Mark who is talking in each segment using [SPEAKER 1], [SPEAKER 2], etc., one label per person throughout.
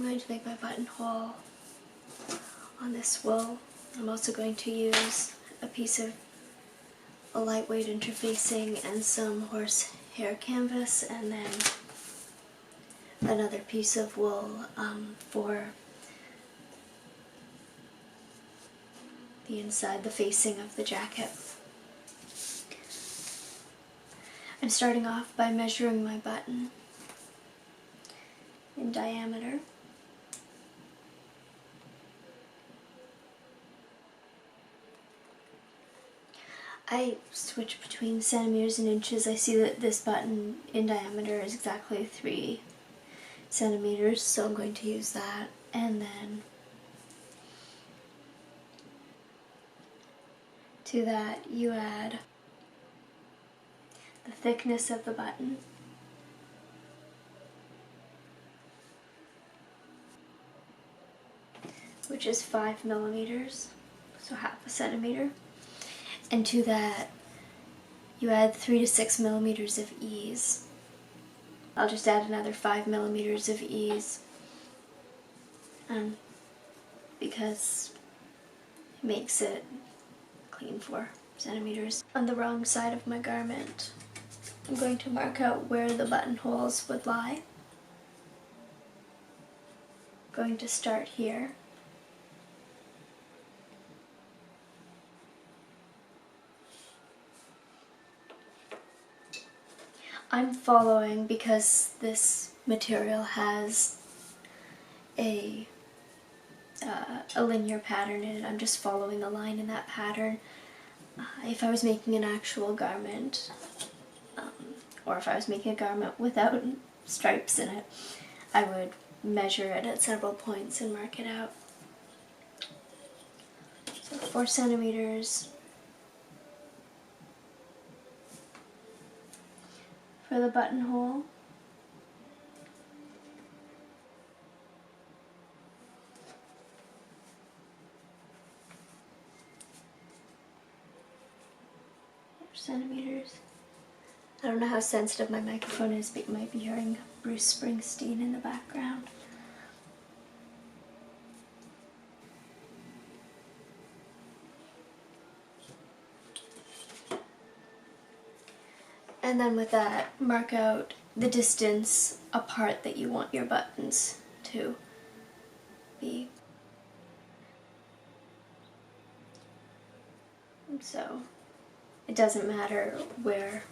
[SPEAKER 1] I'm going to make my buttonhole on this wool. I'm also going to use a piece of a lightweight interfacing and some horsehair canvas, and then another piece of wool for the inside, the facing of the jacket. I'm starting off by measuring my button in diameter. I switch between centimeters and inches. I see that this button in diameter is exactly 3 centimeters, so I'm going to use that. And then to that you add the thickness of the button, which is 5 millimeters, so half a centimeter. And to that you add 3 to 6 millimeters of ease. I'll just add another 5 millimeters of ease because it makes it clean 4 centimeters. On the wrong side of my garment, I'm going to mark out where the buttonholes would lie. I'm going to start here. I'm following, because this material has a linear pattern in it, I'm just following the line in that pattern. If I was making an actual garment, or if I was making a garment without stripes in it, I would measure it at several points and mark it out. So 4 centimeters for the buttonhole. Centimeters. I don't know how sensitive my microphone is, but you might be hearing Bruce Springsteen in the background. And then with that, mark out the distance apart that you want your buttons to be. And so it doesn't matter where,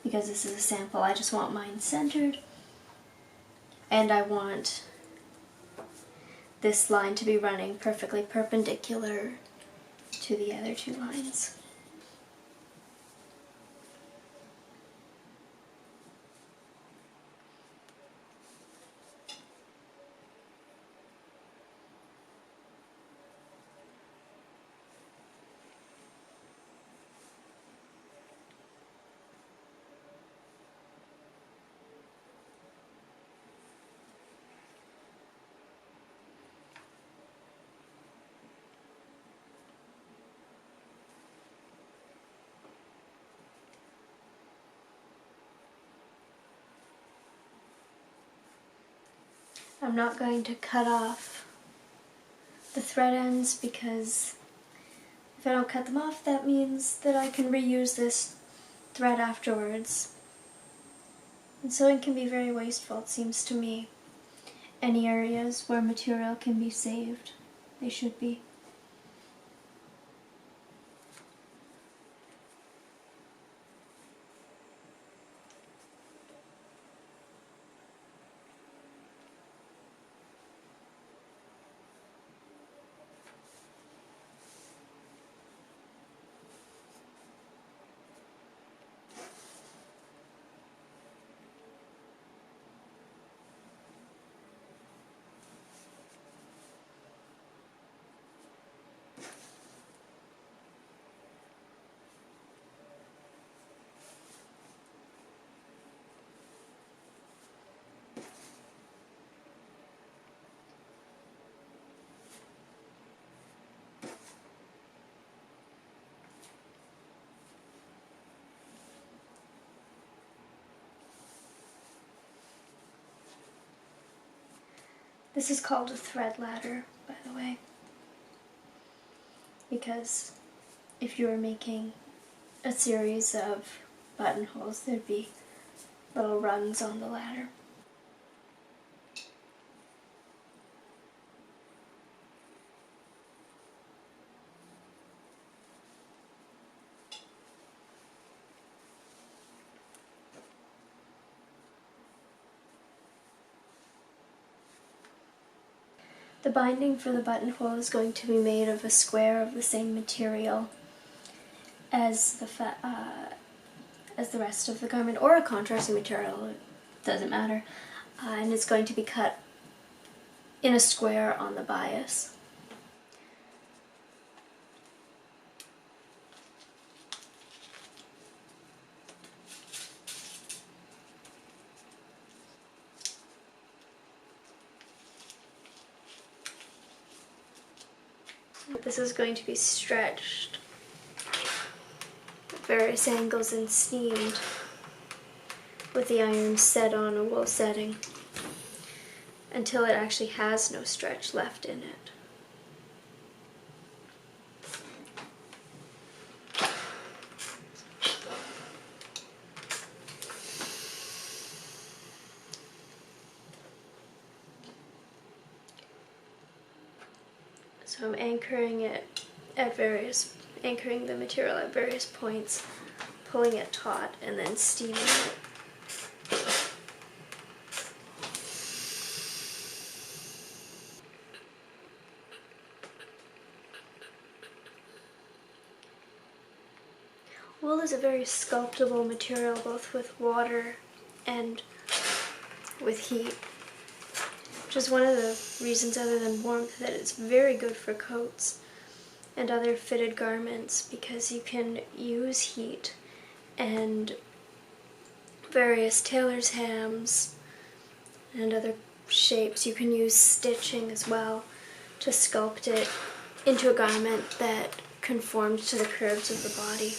[SPEAKER 1] because this is a sample, I just want mine centered, and I want this line to be running perfectly perpendicular to the other 2 lines. I'm not going to cut off the thread ends, because if I don't cut them off, that means that I can reuse this thread afterwards. And sewing can be very wasteful, it seems to me. Any areas where material can be saved, they should be. This is called a thread ladder, by the way, because if you were making a series of buttonholes, there'd be little rungs on the ladder. The binding for the buttonhole is going to be made of a square of the same material as the rest of the garment, or a contrasting material, it doesn't matter. And it's going to be cut in a square on the bias. This is going to be stretched at various angles and steamed with the iron set on a wool setting until it actually has no stretch left in it. So I'm anchoring the material at various points, pulling it taut, and then steaming it. Wool is a very sculptable material, both with water and with heat, which is one of the reasons, other than warmth, that it's very good for coats and other fitted garments, because you can use heat and various tailor's hams and other shapes. You can use stitching as well to sculpt it into a garment that conforms to the curves of the body.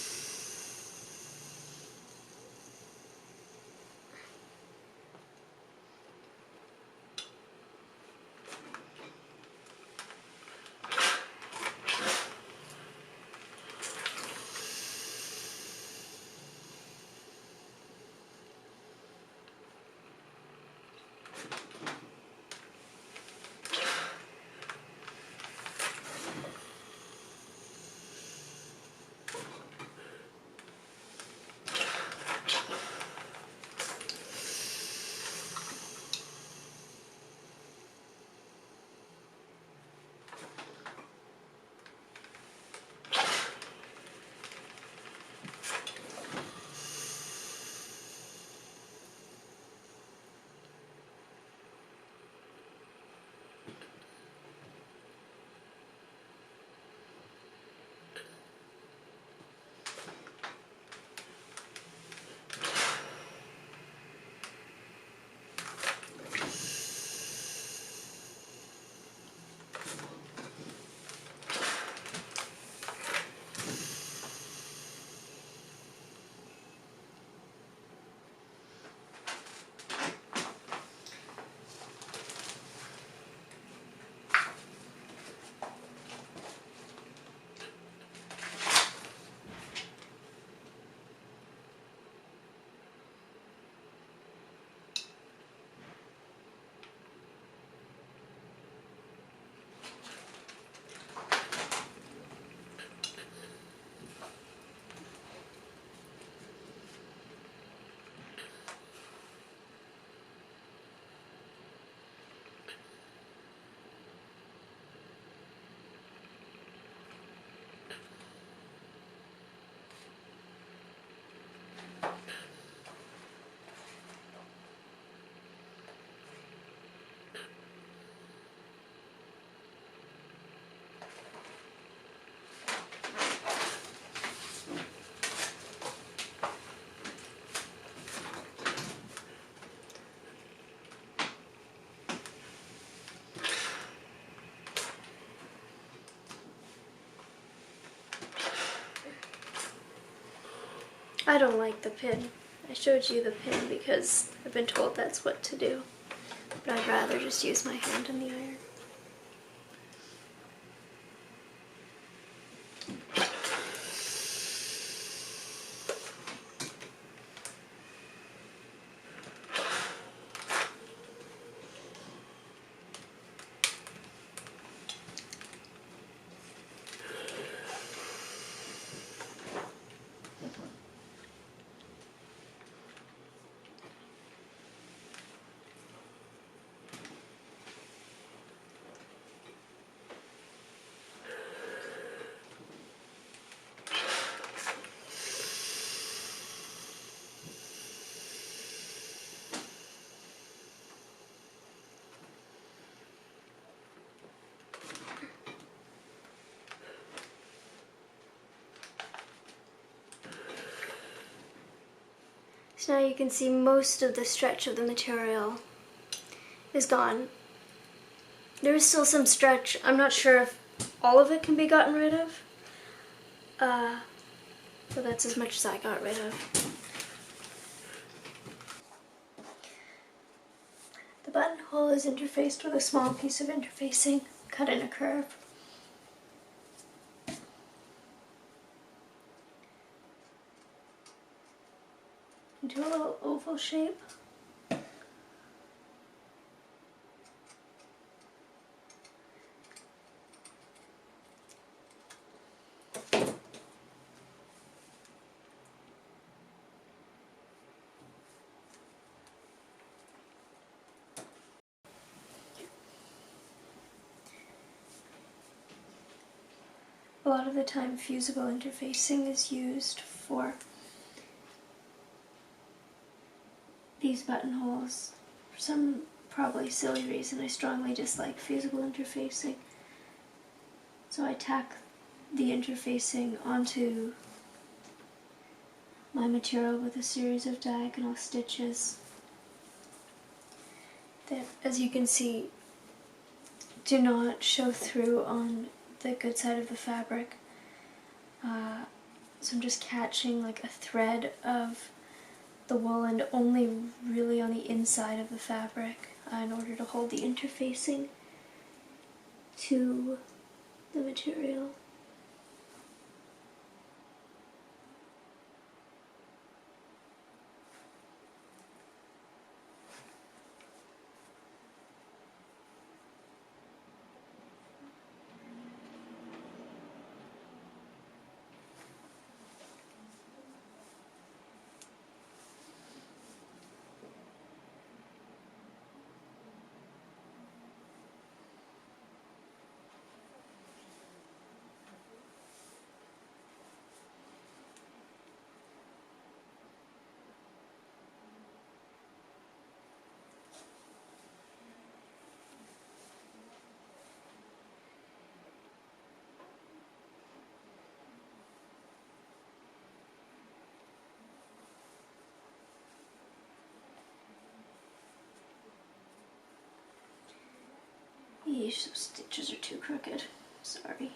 [SPEAKER 1] I don't like the pin. I showed you the pin because I've been told that's what to do. but I'd rather just use my hand in the iron. So now you can see most of the stretch of the material is gone. There is still some stretch. I'm not sure if all of it can be gotten rid of, but that's as much as I got rid of. The buttonhole is interfaced with a small piece of interfacing cut in a curve. Into a little oval shape. A lot of the time fusible interfacing is used for these buttonholes. For some probably silly reason, I strongly dislike fusible interfacing. So I tack the interfacing onto my material with a series of diagonal stitches that, as you can see, do not show through on the good side of the fabric. So I'm just catching like a thread of the wool and only really on the inside of the fabric in order to hold the interfacing to the material. Yeesh, those stitches are too crooked. Sorry.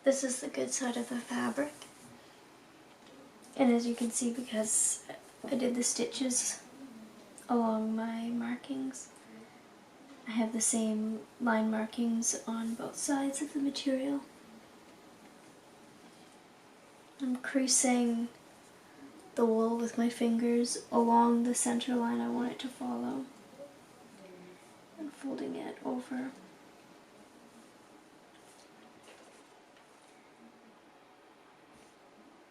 [SPEAKER 1] this is the good side of the fabric. And as you can see, because I did the stitches along my markings, I have the same line markings on both sides of the material. I'm creasing the wool with my fingers along the center line I want it to follow, and folding it over.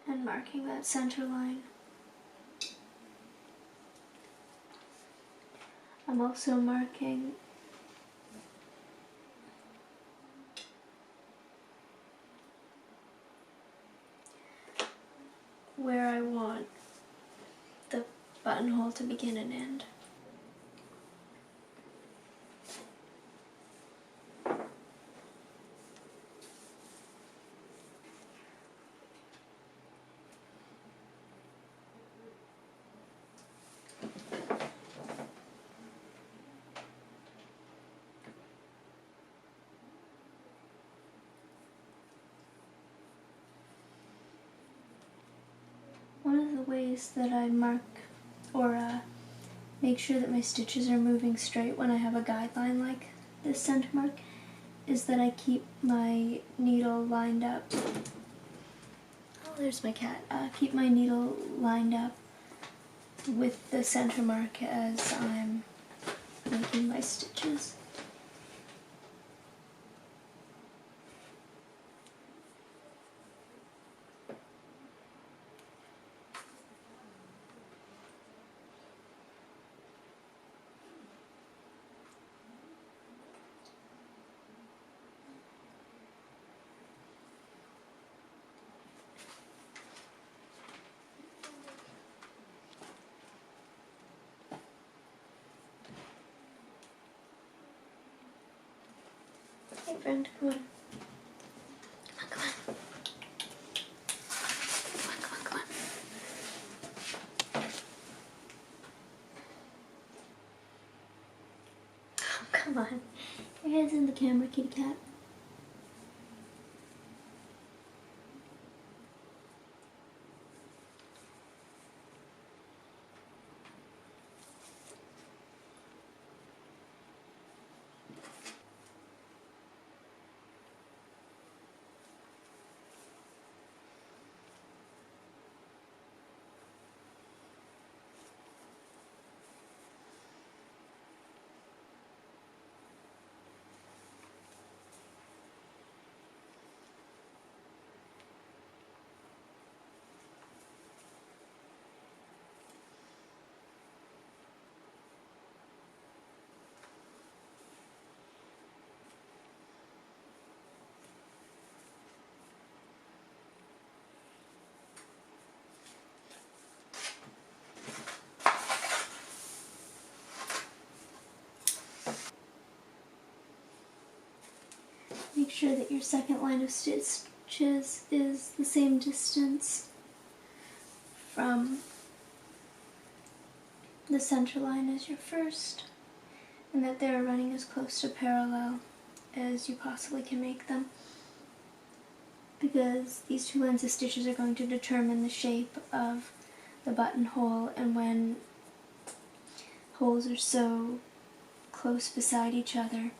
[SPEAKER 1] And marking that center line. I'm also marking where I want the buttonhole to begin and end. One of the ways that I mark or make sure that my stitches are moving straight when I have a guideline like this center mark is that I keep my needle lined up. Oh, there's my cat. Keep my needle lined up with the center mark as I'm making my stitches. Hey friend, come on. Come on. Come on. Oh, come on. Your head's in the camera, kitty cat. Make sure that your second line of stitches is the same distance from the center line as your first, and that they're running as close to parallel as you possibly can make them, because these two lines of stitches are going to determine the shape of the buttonhole, and when holes are so close beside each other,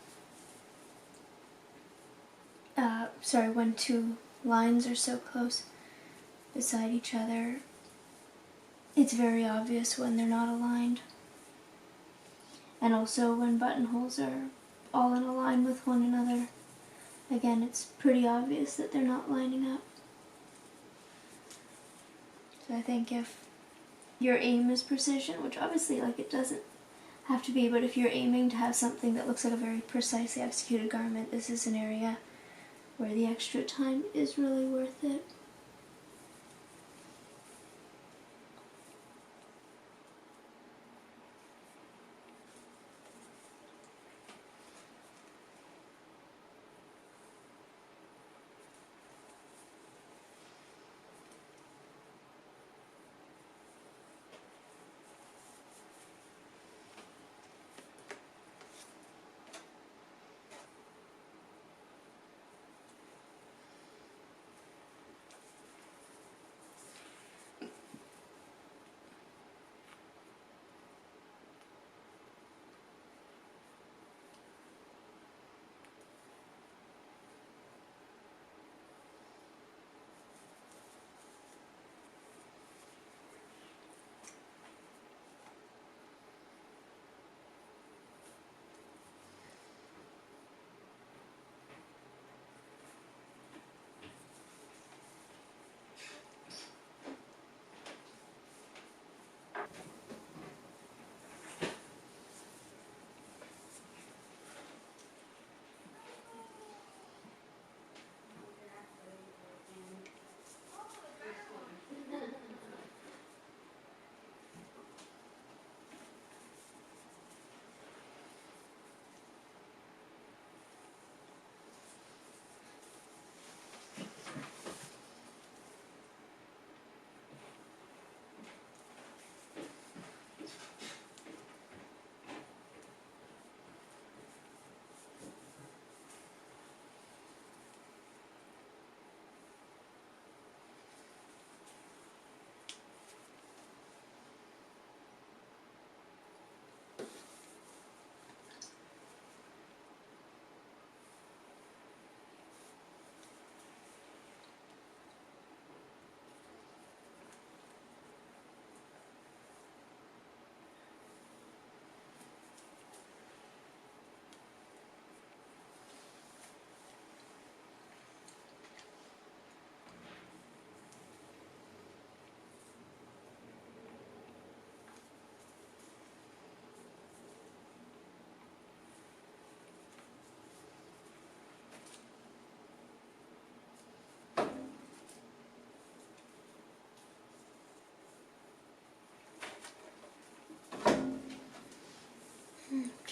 [SPEAKER 1] when two lines are so close beside each other, it's very obvious when they're not aligned. And also when buttonholes are all in a line with one another, again, it's pretty obvious that they're not lining up. So I think if your aim is precision, which obviously it doesn't have to be, but if you're aiming to have something that looks like a very precisely executed garment, this is an area where the extra time is really worth it.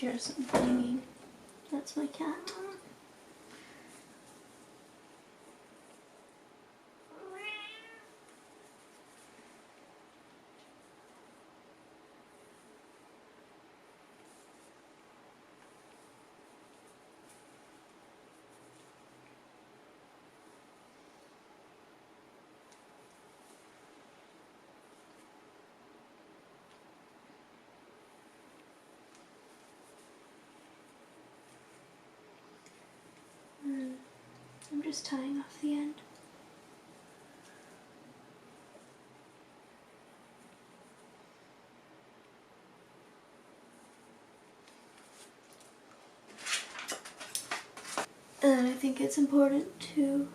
[SPEAKER 1] hear some banging. That's my cat. I'm just tying off the end. And then I think it's important to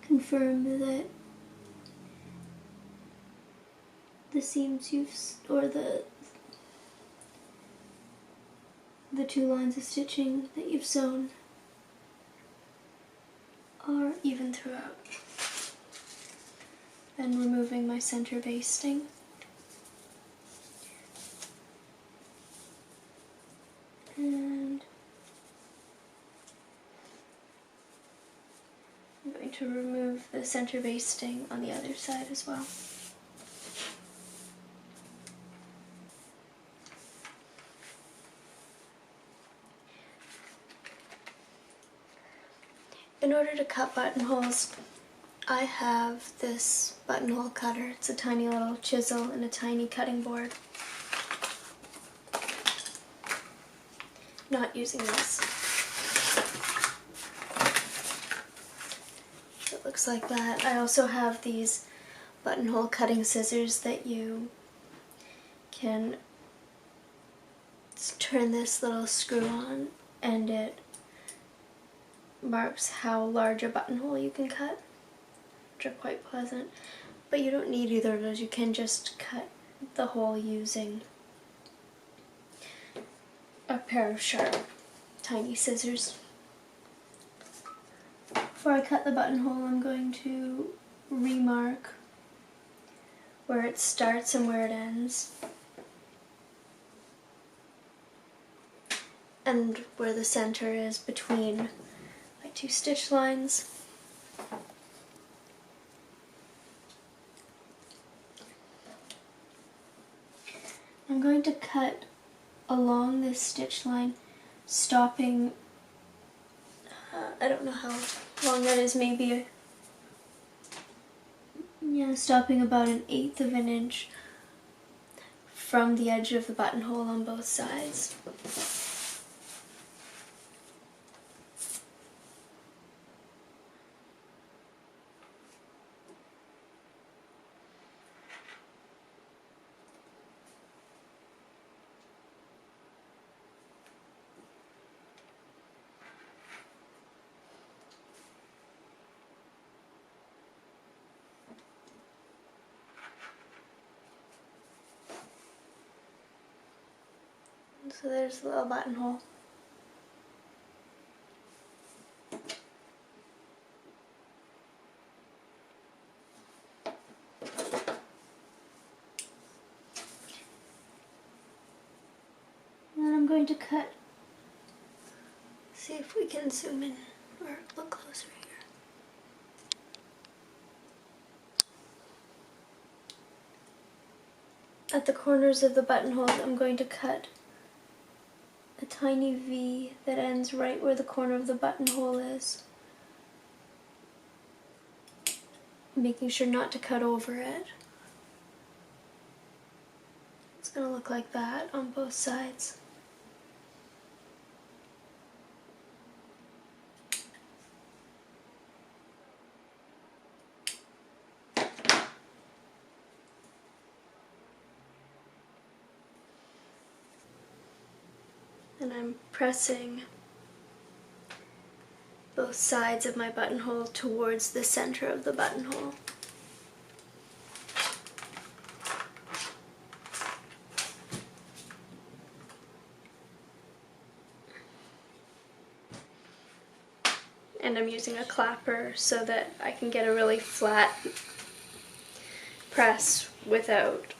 [SPEAKER 1] confirm that the seams or the two lines of stitching that you've sewn are even throughout. And removing my center basting. And I'm going to remove the center basting on the other side as well. In order to cut buttonholes, I have this buttonhole cutter. It's a tiny little chisel and a tiny cutting board. Not using this. It looks like that. I also have these buttonhole cutting scissors that you can turn this little screw on, and it marks how large a buttonhole you can cut, which are quite pleasant. But you don't need either of those. You can just cut the hole using a pair of sharp, tiny scissors. Before I cut the buttonhole, I'm going to remark where it starts and where it ends, and where the center is between my two stitch lines. I'm going to cut along this stitch line, stopping, I don't know how long that is, maybe, stopping about 1/8 of an inch from the edge of the buttonhole on both sides. So there's the little buttonhole. And then I'm going to cut, see if we can zoom in or look closer here. At the corners of the buttonholes, I'm going to cut a tiny V that ends right where the corner of the buttonhole is, making sure not to cut over it. It's going to look like that on both sides. And I'm pressing both sides of my buttonhole towards the center of the buttonhole. And I'm using a clapper so that I can get a really flat press without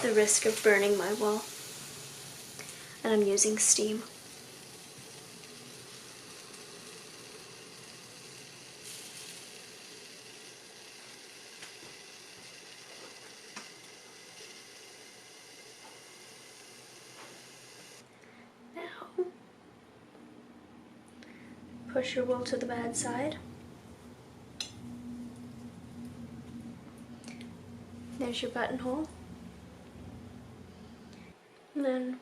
[SPEAKER 1] the risk of burning my wool. And I'm using steam. Now, push your wool to the bad side. There's your buttonhole. And then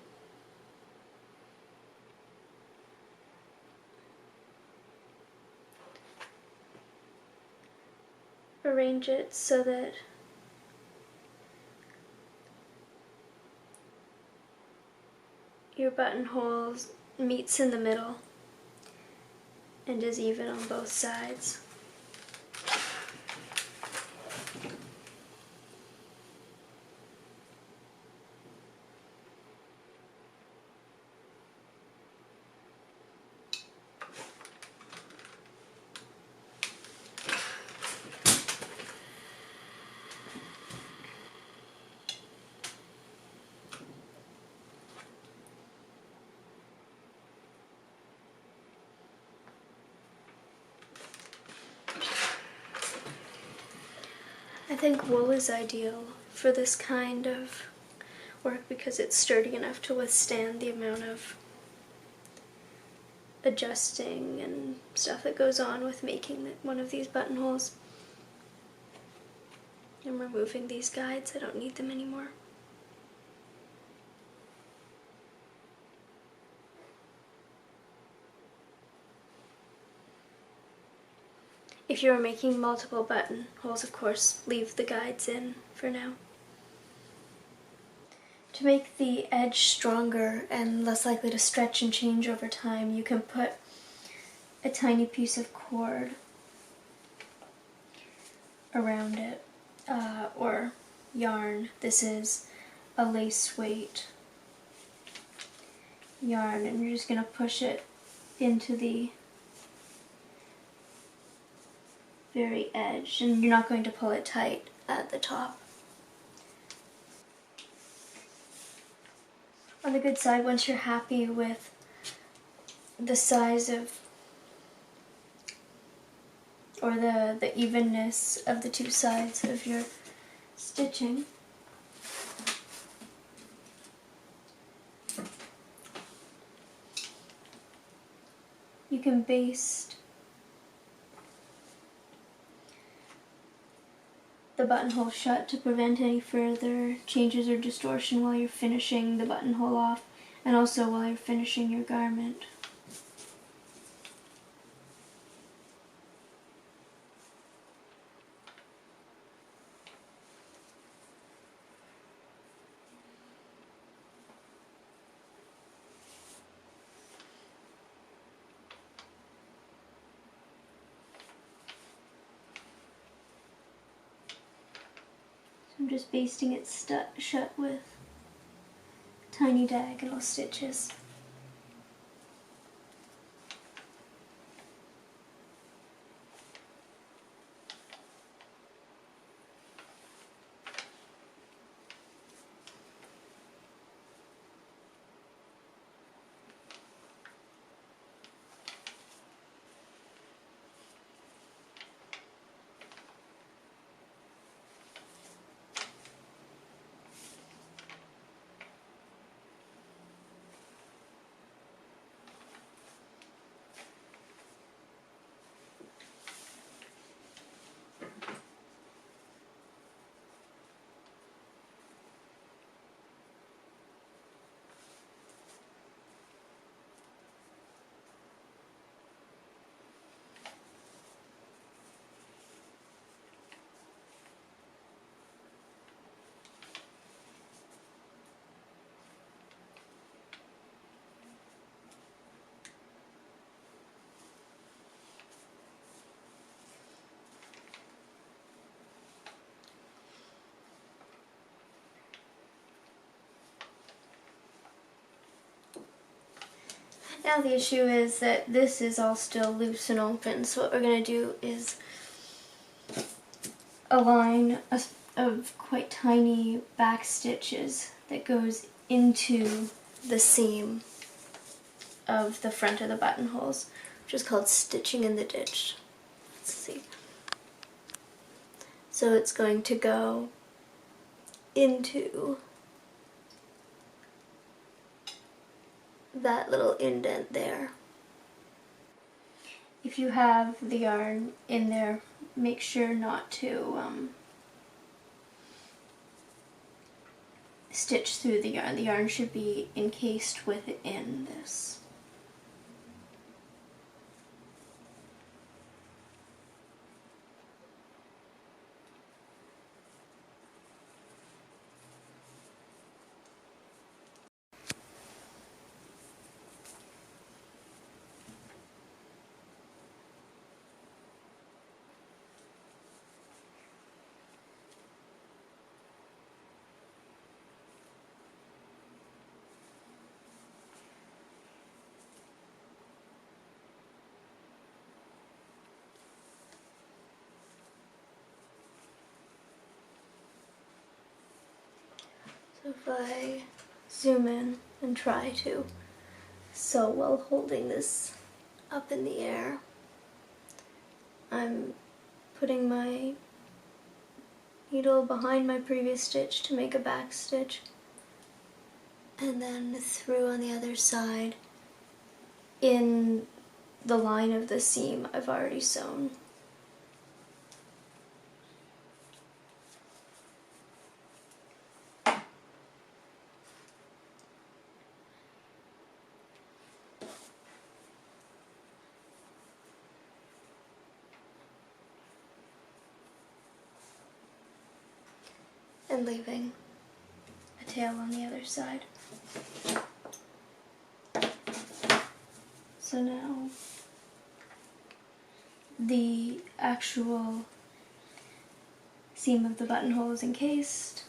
[SPEAKER 1] arrange it so that your buttonhole meets in the middle and is even on both sides. I think wool is ideal for this kind of work because it's sturdy enough to withstand the amount of adjusting and stuff that goes on with making one of these buttonholes. I'm removing these guides, I don't need them anymore. If you're making multiple buttonholes, of course, leave the guides in for now. To make the edge stronger and less likely to stretch and change over time, you can put a tiny piece of cord around it, or yarn. This is a lace weight yarn, and you're just going to push it into the very edge, and you're not going to pull it tight at the top. On the good side, once you're happy with the size of, or the evenness of the two sides of your stitching, you can baste the buttonhole shut to prevent any further changes or distortion while you're finishing the buttonhole off, and also while you're finishing your garment. I'm just basting it shut with tiny diagonal stitches. Now the issue is that this is all still loose and open, so what we're going to do is align a of quite tiny back stitches that goes into the seam of the front of the buttonholes, which is called stitching in the ditch. Let's see. So it's going to go into that little indent there. If you have the yarn in there, make sure not to stitch through the yarn. The yarn should be encased within this. So if I zoom in and try to sew while holding this up in the air, I'm putting my needle behind my previous stitch to make a back stitch, and then through on the other side in the line of the seam I've already sewn. And leaving a tail on the other side. So now the actual seam of the buttonhole is encased.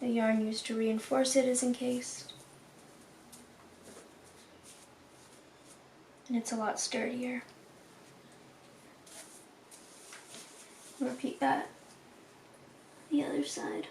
[SPEAKER 1] The yarn used to reinforce it is encased. And it's a lot sturdier. Repeat that the other side.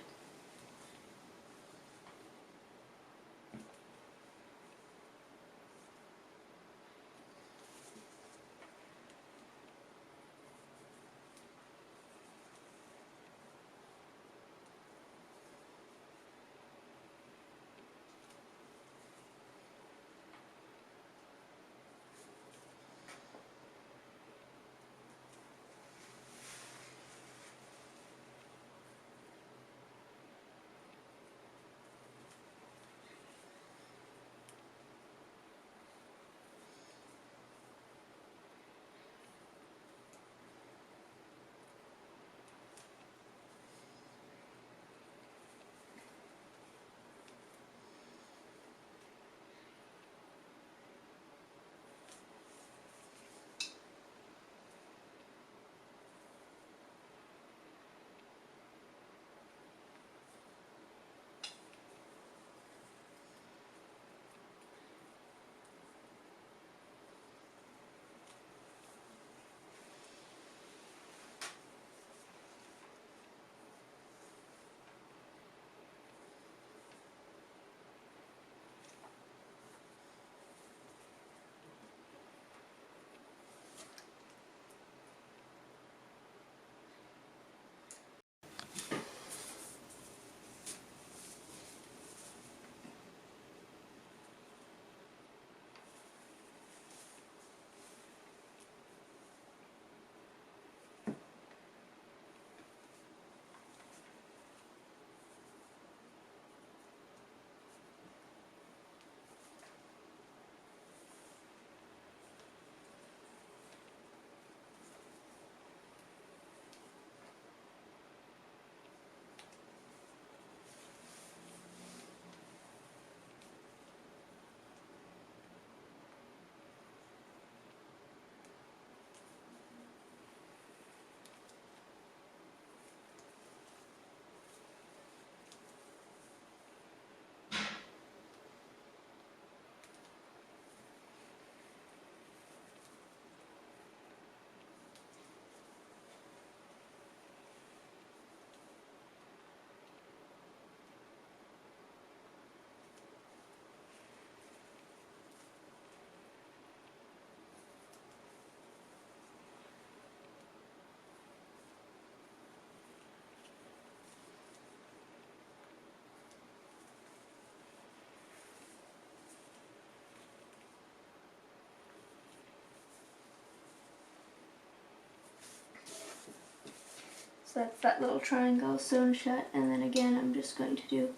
[SPEAKER 1] So that's that little triangle sewn shut, and then again I'm just going to do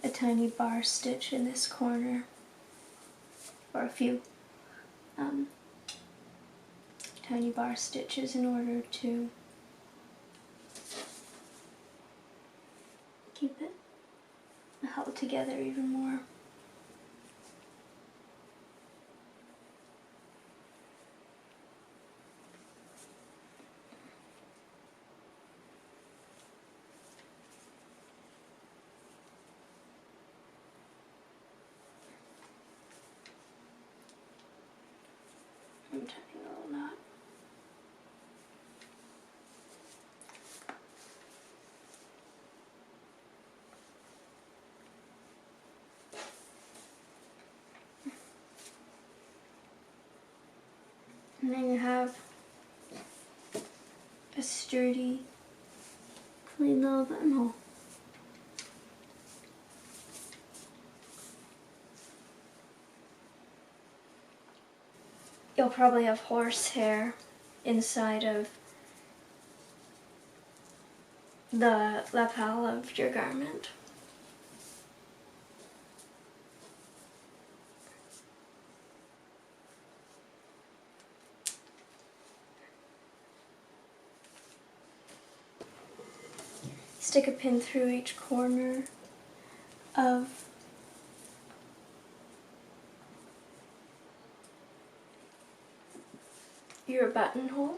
[SPEAKER 1] a tiny bar stitch in this corner, or a few tiny bar stitches in order to keep it held together even more. I'm tying a little knot. And then you have a sturdy, clean little buttonhole. You'll probably have horsehair inside of the lapel of your garment. Stick a pin through each corner of your buttonhole.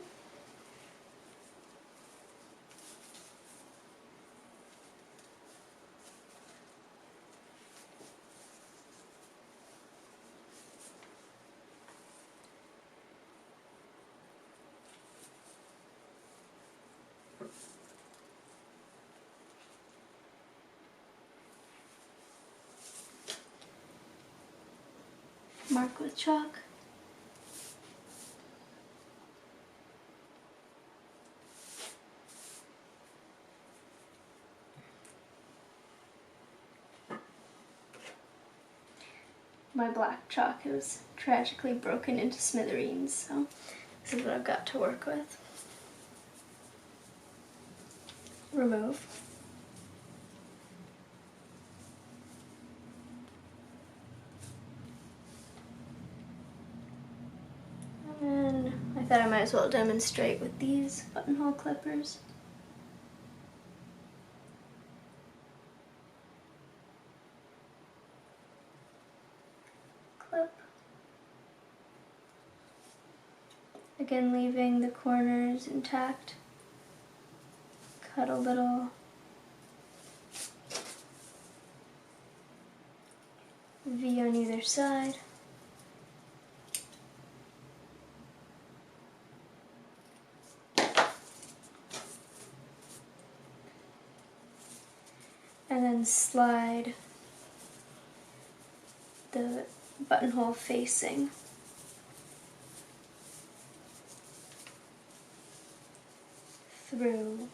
[SPEAKER 1] Mark with chalk. My black chalk was tragically broken into smithereens, so this is what I've got to work with. Remove. And I thought I might as well demonstrate with these buttonhole clippers. Clip. Again, leaving the corners intact. Cut a little V on either side. And then slide the buttonhole facing through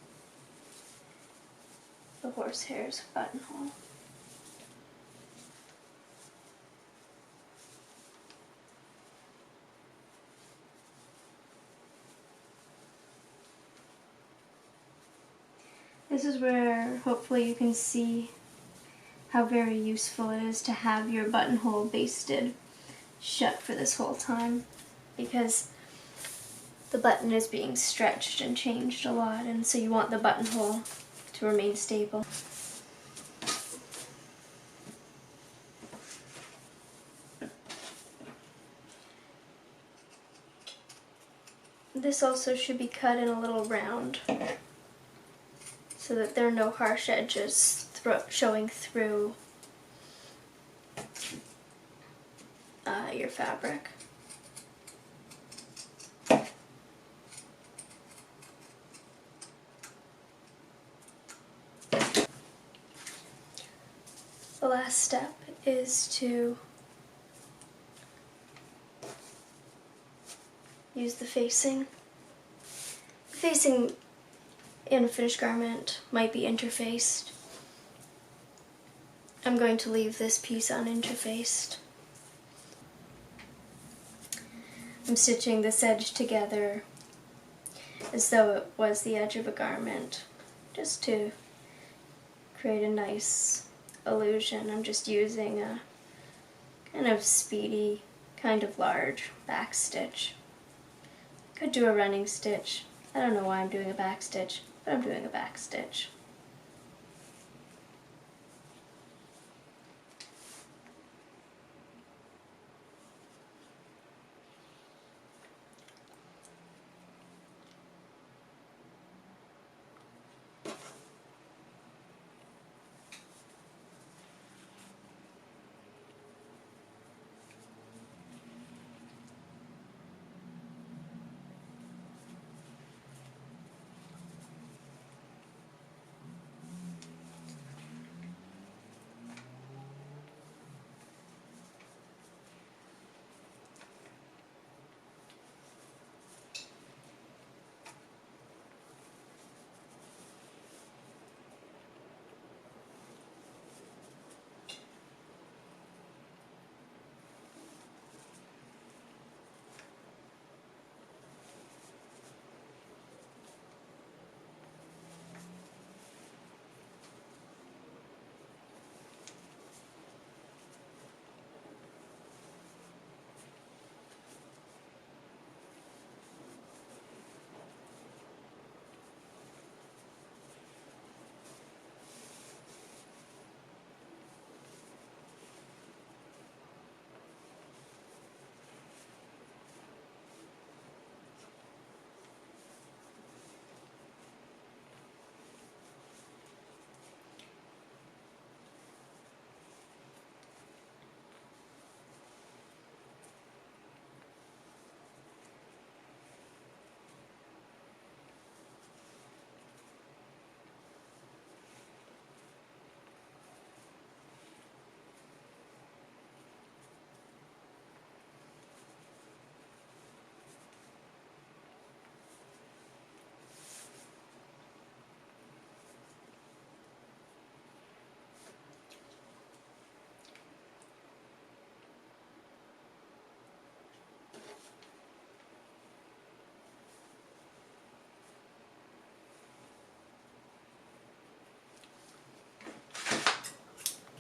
[SPEAKER 1] the horsehair's buttonhole. This is where hopefully you can see how very useful it is to have your buttonhole basted shut for this whole time, because the button is being stretched and changed a lot, and so you want the buttonhole to remain stable. This also should be cut in a little round so that there are no harsh edges showing through your fabric. The last step is to use the facing. The facing in a finished garment might be interfaced. I'm going to leave this piece uninterfaced. I'm stitching this edge together as though it was the edge of a garment, just to create a nice illusion. I'm just using a kind of speedy, kind of large back stitch. Could do a running stitch. I don't know why I'm doing a back stitch, but I'm doing a back stitch.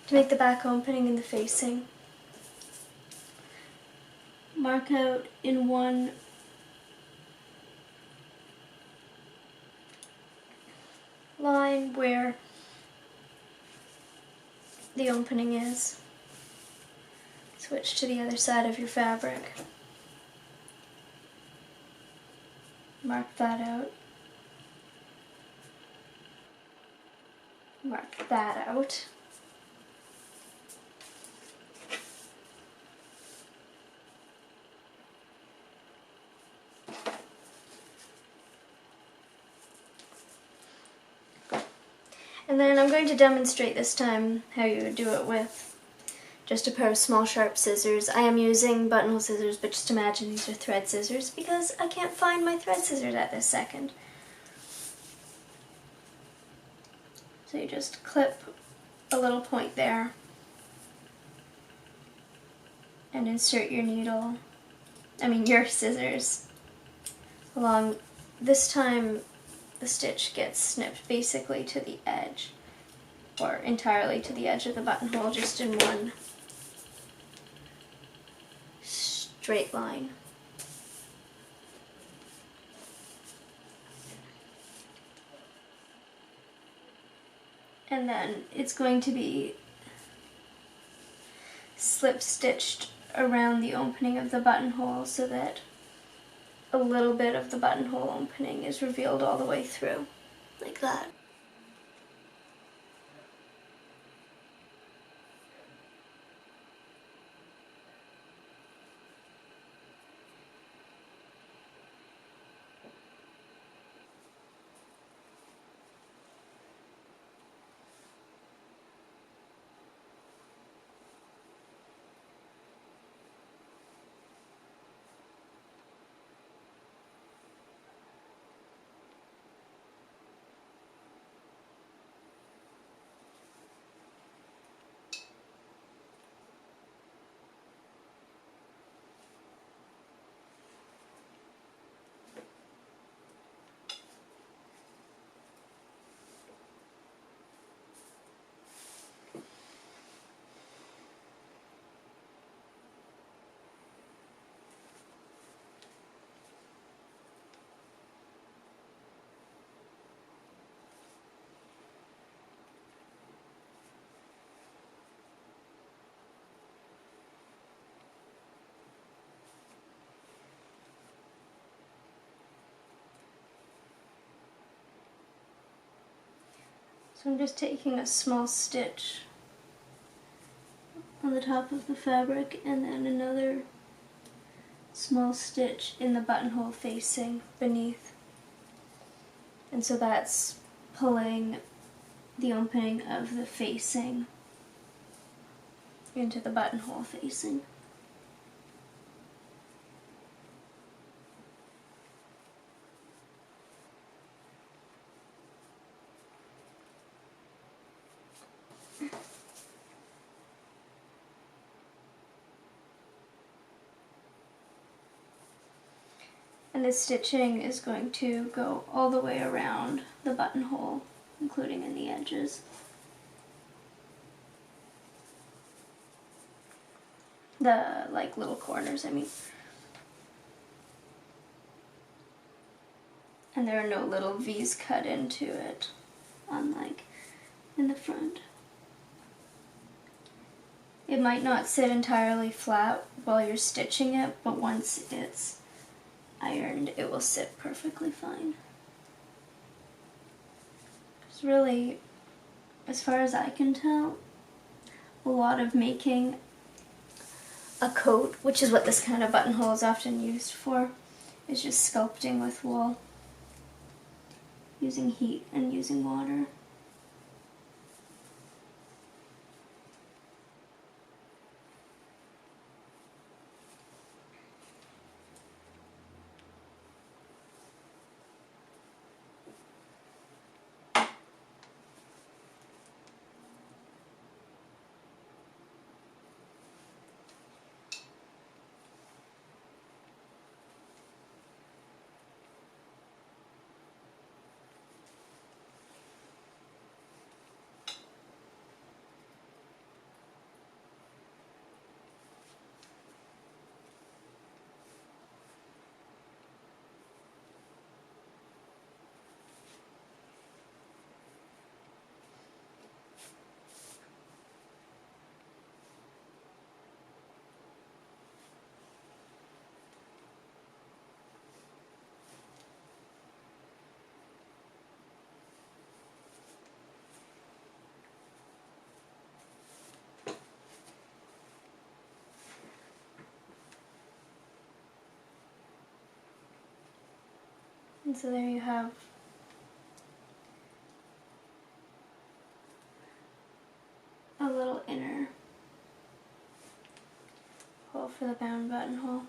[SPEAKER 1] To make the back opening and the facing, mark out in one line where the opening is. Switch to the other side of your fabric. Mark that out. Mark that out. And then I'm going to demonstrate this time how you would do it with just a pair of small sharp scissors. I am using buttonhole scissors, but just imagine these are thread scissors because I can't find my thread scissors at this second. So you just clip a little point there and insert your your scissors along. This time the stitch gets snipped basically to the edge, or entirely to the edge of the buttonhole, just in one straight line. And then it's going to be slip stitched around the opening of the buttonhole so that a little bit of the buttonhole opening is revealed all the way through, like that. So I'm just taking a small stitch on the top of the fabric and then another small stitch in the buttonhole facing beneath. And so that's pulling the opening of the facing into the buttonhole facing. And the stitching is going to go all the way around the buttonhole, including in the edges. The little corners, I mean. And there are no little V's cut into it, unlike in the front. It might not sit entirely flat while you're stitching it, but once it's ironed, it will sit perfectly fine. It's really, as far as I can tell, a lot of making a coat, which is what this kind of buttonhole is often used for, is just sculpting with wool, using heat and using water. And so there you have a little inner hole for the bound buttonhole.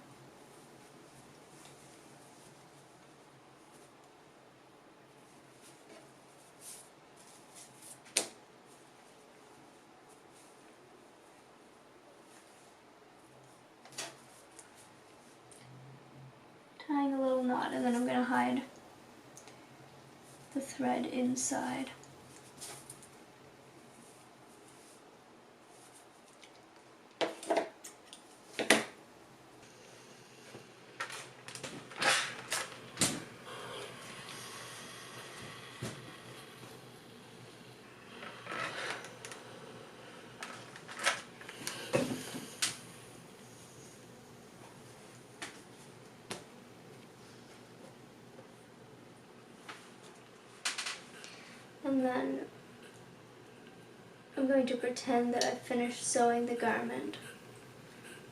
[SPEAKER 1] Tying a little knot, and then I'm going to hide the thread inside. And then I'm going to pretend that I've finished sewing the garment,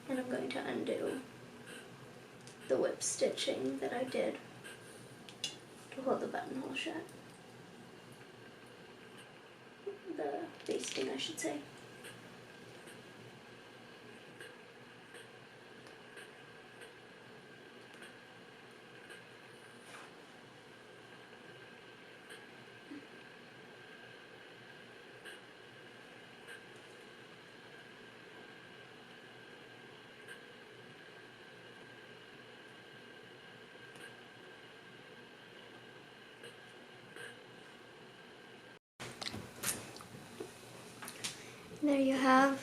[SPEAKER 1] and I'm going to undo the whip stitching that I did to hold the buttonhole shut. The basting, I should say. There you have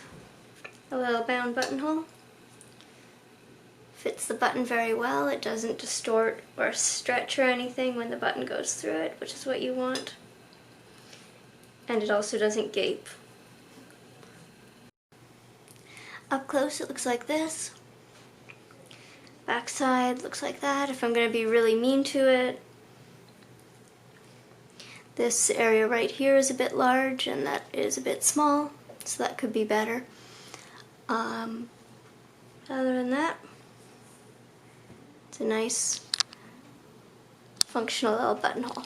[SPEAKER 1] a little bound buttonhole. Fits the button very well. It doesn't distort or stretch or anything when the button goes through it, which is what you want. And it also doesn't gape. Up close it looks like this. Backside looks like that, if I'm going to be really mean to it. This area right here is a bit large and that is a bit small, so that could be better. Other than that, it's a nice functional little buttonhole.